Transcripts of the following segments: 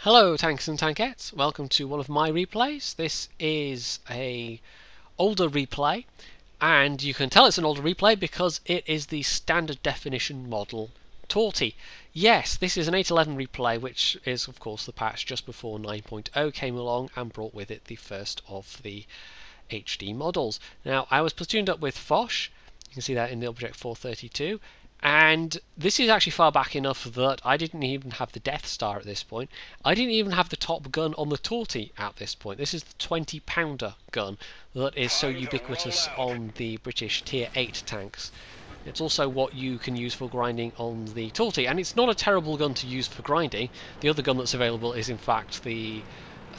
Hello tanks and tankettes, welcome to one of my replays. This is a older replay, and you can tell it's an older replay because it is the standard definition model Torty. Yes, this is an 8.11 replay, which is of course the patch just before 9.0 came along and brought with it the first of the HD models. Now I was platooned up with phj, you can see that in the object 432. And this is actually far back enough that I didn't even have the Death Star at this point. I didn't even have the top gun on the Torty at this point. This is the 20-pounder gun that is so ubiquitous on the British Tier 8 tanks. It's also what you can use for grinding on the Torty, and it's not a terrible gun to use for grinding. The other gun that's available is in fact the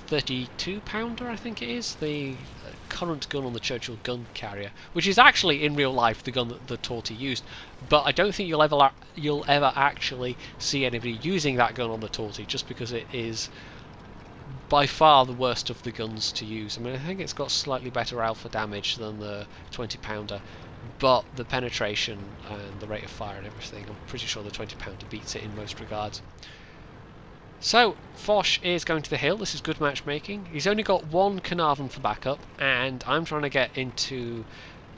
32-pounder, I think it is, the current gun on the Churchill gun carrier, which is actually in real life the gun that the Torty used, but I don't think you'll ever actually see anybody using that gun on the Torty, just because it is by far the worst of the guns to use. I mean, I think it's got slightly better alpha damage than the 20-pounder, but the penetration and the rate of fire and everything, I'm pretty sure the 20-pounder beats it in most regards. So, phj is going to the hill. This is good matchmaking. He's only got one Carnarvon for backup, and I'm trying to get into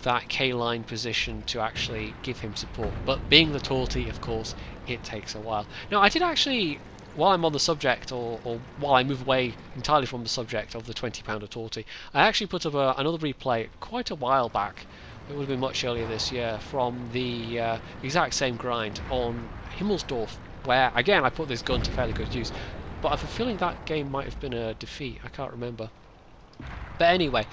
that K-line position to actually give him support. But being the Torty, of course, it takes a while. Now, I did actually, while I'm on the subject, or while I move away entirely from the subject of the 20-pounder Torty, I actually put up another replay quite a while back. It would have been much earlier this year, from the exact same grind on Himmelsdorf, where, again, I put this gun to fairly good use. But I have a feeling that game might have been a defeat, I can't remember. But anyway,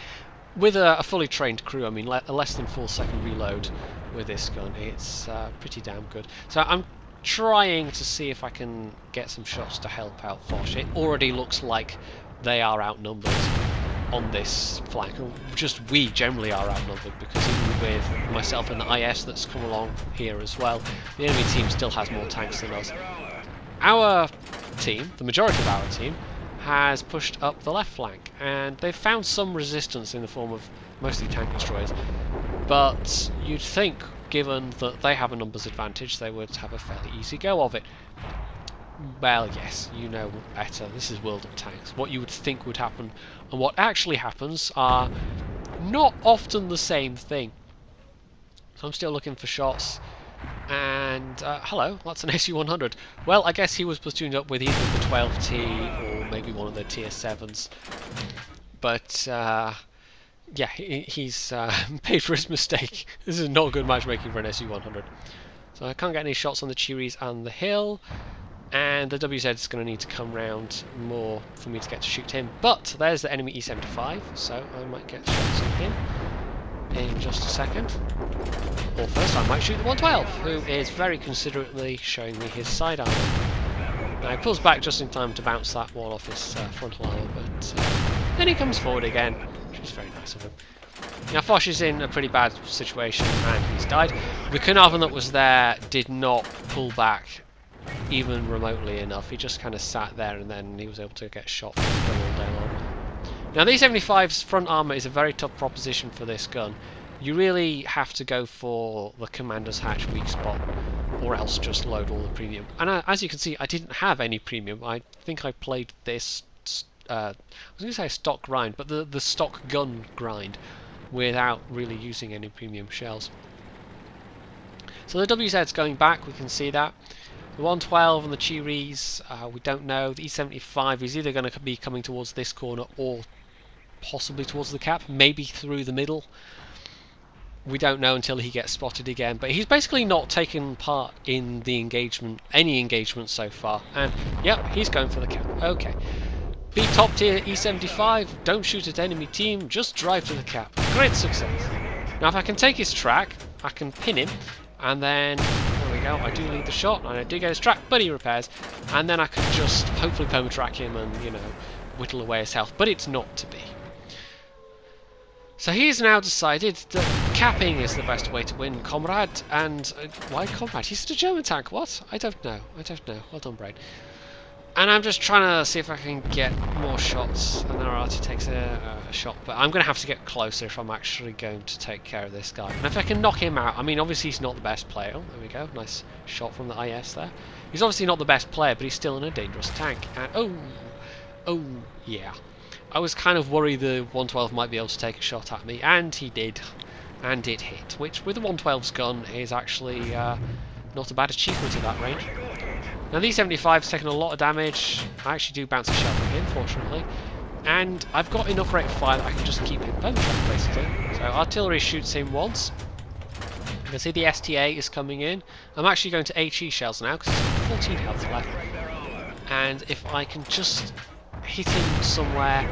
with a fully trained crew, I mean, a less than 4-second reload with this gun, it's pretty damn good. So I'm trying to see if I can get some shots to help out phj. It already looks like they are outnumbered on this flank. Just we generally are outnumbered, because even with myself and the IS that's come along here as well, the enemy team still has more tanks than us. Our team, the majority of our team, has pushed up the left flank, and they've found some resistance in the form of mostly tank destroyers, but you'd think, given that they have a numbers advantage, they would have a fairly easy go of it. Well, yes, you know better. This is World of Tanks. What you would think would happen and what actually happens are not often the same thing. So I'm still looking for shots. And, hello, that's an SU-100. Well, I guess he was platooned up with either the 12T or maybe one of the Tier 7s. But, yeah, he's paid for his mistake. This is not good matchmaking for an SU-100. So I can't get any shots on the Cheeries and the hill. And the WZ is going to need to come round more for me to get to shoot him. But there's the enemy E75, so I might get shots on him in just a second. Or first I might shoot the 112, who is very considerately showing me his side armor. Now he pulls back just in time to bounce that wall off his frontal armor, but then he comes forward again, which is very nice of him. Now phj is in a pretty bad situation, and he's died. The Carnarvon that was there did not pull back even remotely enough. He just kind of sat there, and then he was able to get shot from the gun all day long. Now the E75's front armour is a very tough proposition for this gun. You really have to go for the commander's hatch weak spot, or else just load all the premium. And as you can see, I didn't have any premium. I think I played this, I was going to say stock grind, but the stock gun grind, without really using any premium shells. So the WZ's going back, we can see that. The 112 and the Cheeries, we don't know. The E75 is either going to be coming towards this corner or possibly towards the cap, maybe through the middle. We don't know until he gets spotted again, but he's basically not taken part in the engagement, any engagement so far. And yep, he's going for the cap. Okay. Be top tier E75, don't shoot at enemy team, just drive to the cap. Great success. Now if I can take his track, I can pin him, and then there we go, I do lead the shot, and I do get his track, but he repairs, and then I can just hopefully perma-track him and, you know, whittle away his health, but it's not to be. So he's now decided that capping is the best way to win, comrade, and why comrade? He's a German tank, what? I don't know, well done, brain. And I'm just trying to see if I can get more shots, and then Arati takes a shot, but I'm going to have to get closer if I'm actually going to take care of this guy. And if I can knock him out, I mean obviously he's not the best player, there we go, nice shot from the IS there. He's obviously not the best player, but he's still in a dangerous tank. And oh yeah. I was kind of worried the 112 might be able to take a shot at me, and he did. And it hit, which with the 112's gun is actually not a bad achievement at that range. Now the E75's taken a lot of damage. I actually do bounce a shell from him, fortunately. And I've got enough rate of fire that I can just keep him penetrated, basically. So artillery shoots him once. You can see the STA is coming in. I'm actually going to HE shells now because he's got 14 health left. And if I can just hit him somewhere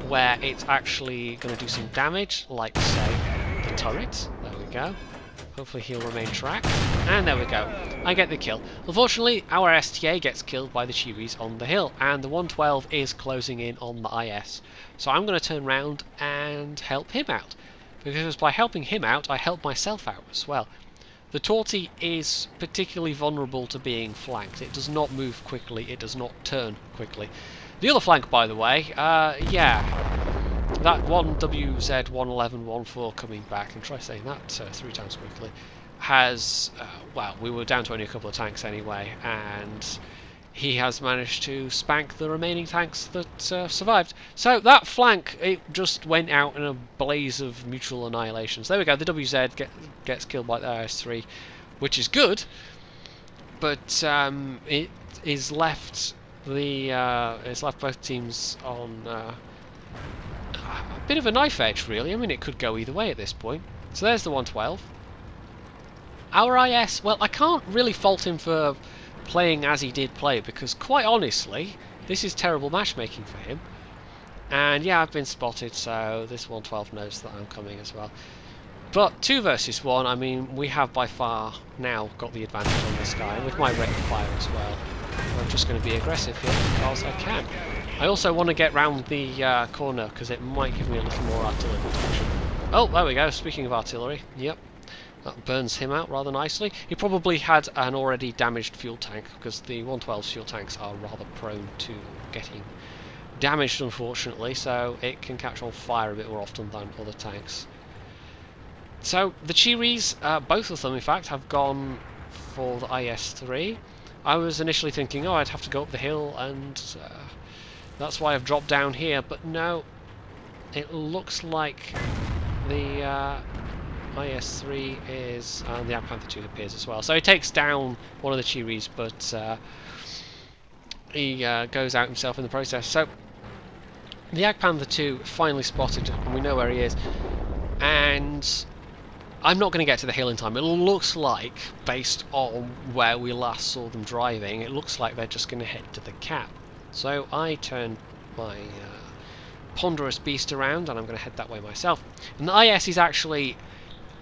where it's actually going to do some damage, like say the turret, there we go. Hopefully he'll remain tracked. And there we go. I get the kill. Unfortunately, our STA gets killed by the Chiris on the hill, and the 112 is closing in on the IS. So I'm going to turn around and help him out. Because by helping him out, I help myself out as well. The Torty is particularly vulnerable to being flanked. It does not move quickly, it does not turn quickly. The other flank, by the way, yeah. That one WZ11114 coming back, and try saying that 3 times quickly, has, well, we were down to only a couple of tanks anyway, and he has managed to spank the remaining tanks that survived. So that flank, it just went out in a blaze of mutual annihilations. There we go, the WZ gets killed by the IS-3, which is good, but it is left it's left both teams on a bit of a knife edge, really. I mean, it could go either way at this point. So there's the 112. Our IS, well, I can't really fault him for playing as he did play, because quite honestly, this is terrible matchmaking for him. And yeah, I've been spotted, so this 112 knows that I'm coming as well. But 2 versus 1, I mean, we have by far now got the advantage on this guy, and with my rate of fire as well. I'm just going to be aggressive here because I can. I also want to get round the corner because it might give me a little more artillery protection. Oh, there we go. Speaking of artillery, yep, that burns him out rather nicely. He probably had an already damaged fuel tank because the 112's fuel tanks are rather prone to getting damaged, unfortunately, so it can catch on fire a bit more often than other tanks. So the Chiris, both of them in fact, have gone for the IS-3. I was initially thinking, oh, I'd have to go up the hill, and that's why I've dropped down here, but no, it looks like the IS-3 is, and the Panther 2 appears as well. So he takes down one of the Chiris, but he goes out himself in the process. So the Panther 2 finally spotted, and we know where he is, and I'm not going to get to the hill in time. It looks like, based on where we last saw them driving, it looks like they're just going to head to the cap. So I turn my ponderous beast around, and I'm going to head that way myself. And the IS is actually,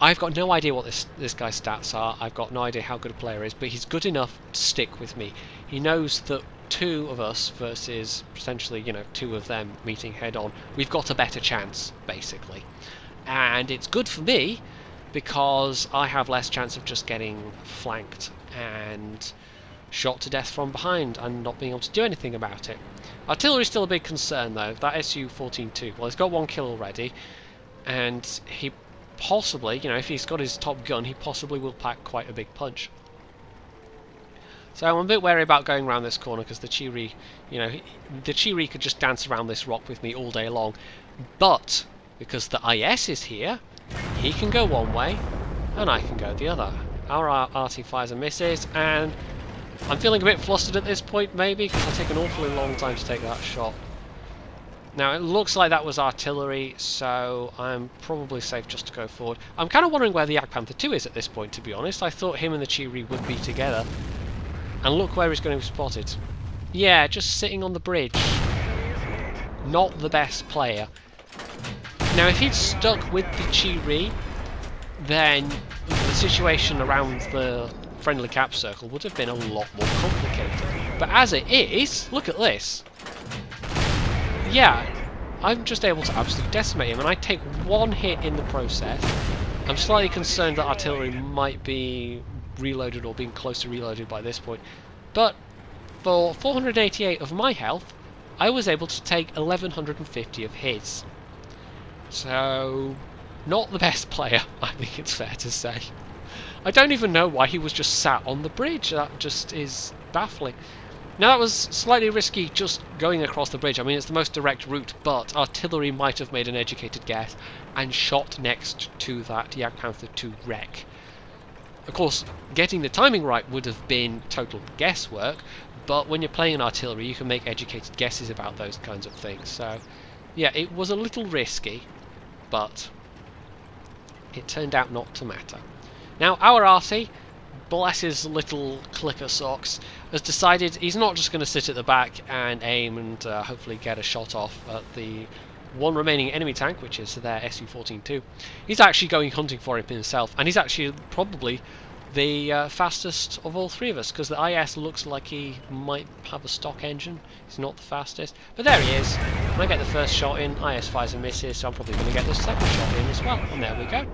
I've got no idea what this guy's stats are. I've got no idea how good a player is, but he's good enough to stick with me. He knows that 2 of us versus potentially, you know, 2 of them meeting head on, we've got a better chance, basically. And it's good for me, because I have less chance of just getting flanked and shot to death from behind and not being able to do anything about it. Artillery is still a big concern though. That SU-14-2, well, he's got 1 kill already, and he possibly, you know, if he's got his top gun, he possibly will pack quite a big punch. So I'm a bit wary about going around this corner because the Chiri, you know, the Chiri could just dance around this rock with me all day long, but because the IS is here, he can go one way, and I can go the other. Our RT fires and misses, and I'm feeling a bit flustered at this point, maybe, because I take an awfully long time to take that shot. Now, it looks like that was artillery, so I'm probably safe just to go forward. I'm kind of wondering where the Panther 2 is at this point, to be honest. I thought him and the Chiri would be together. And look where he's going to be spotted. Yeah, just sitting on the bridge. Not the best player. Now, if he'd stuck with the Chiri, then the situation around the friendly cap circle would have been a lot more complicated. But as it is, look at this. Yeah, I'm just able to absolutely decimate him, and I take 1 hit in the process. I'm slightly concerned that artillery might be reloaded or being close to reloaded by this point. But for 488 of my health, I was able to take 1150 of his. So, not the best player, I think it's fair to say. I don't even know why he was just sat on the bridge. That just is baffling. Now that was slightly risky just going across the bridge. I mean, it's the most direct route, but artillery might have made an educated guess and shot next to that Jagdpanther 2 wreck. Of course, getting the timing right would have been total guesswork, but when you're playing an artillery, you can make educated guesses about those kinds of things. So, yeah, it was a little risky, but it turned out not to matter. Now, our arty, bless his little clicker socks, has decided he's not just going to sit at the back and aim and hopefully get a shot off at the one remaining enemy tank, which is their Su-14-2. He's actually going hunting for him himself, and he's actually probably the fastest of all three of us, because the IS looks like he might have a stock engine. He's not the fastest, but there he is. When I get the first shot in, IS fires and misses, so I'm probably going to get the second shot in as well, and there we go.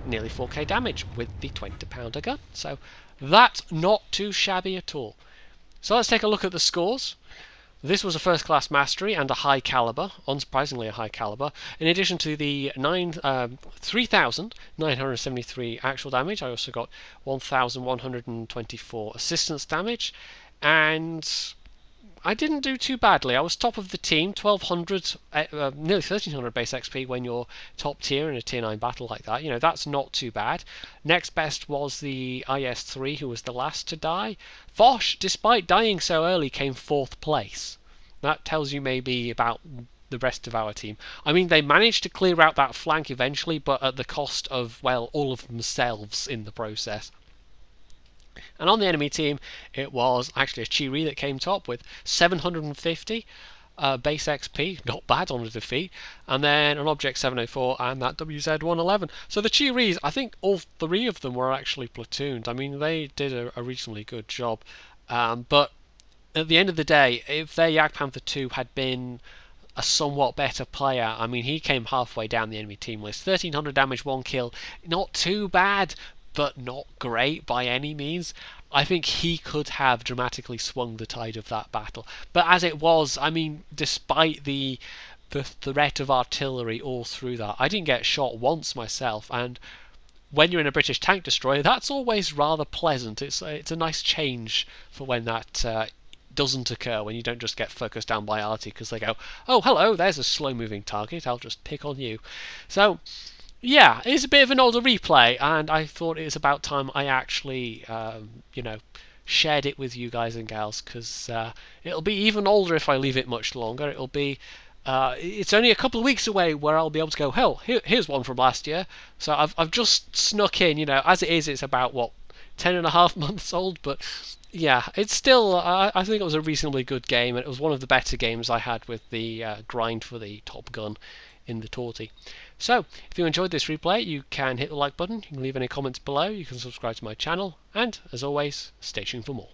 Nearly 4k damage with the 20-pounder gun, so that's not too shabby at all. So let's take a look at the scores. This was a first-class mastery and a high caliber, unsurprisingly a high caliber. In addition to the 3,973 actual damage, I also got 1,124 assistance damage, and I didn't do too badly. I was top of the team, 1,200, nearly 1,300 base XP when you're top tier in a tier 9 battle like that. You know, that's not too bad. Next best was the IS-3, who was the last to die. phj, despite dying so early, came 4th place. That tells you maybe about the rest of our team. I mean, they managed to clear out that flank eventually, but at the cost of, well, all of themselves in the process. And on the enemy team, it was actually a Chiri that came top with 750 base XP, not bad on a defeat, and then an Object 704 and that WZ-111. So the Chiris, I think all three of them were actually platooned. I mean, they did a reasonably good job, but at the end of the day, if their Jagdpanther 2 had been a somewhat better player, I mean, he came halfway down the enemy team list. 1,300 damage, 1 kill, not too bad, but not great by any means. I think he could have dramatically swung the tide of that battle. But as it was, I mean, despite the threat of artillery all through that, I didn't get shot once myself, and when you're in a British tank destroyer, that's always rather pleasant. It's a nice change for when that doesn't occur, when you don't just get focused down by arty because they go, oh hello, there's a slow moving target, I'll just pick on you. So yeah, it's a bit of an older replay, and I thought it was about time I actually, you know, shared it with you guys and gals, because it'll be even older if I leave it much longer. It'll be, it's only a couple of weeks away where I'll be able to go, hell, here's one from last year. So I've just snuck in, you know, as it is, it's about, what, 10.5 months old, but yeah, it's still, I think it was a reasonably good game, and it was one of the better games I had with the grind for the top gun in the Torty. So, if you enjoyed this replay, you can hit the like button, you can leave any comments below, you can subscribe to my channel, and, as always, stay tuned for more.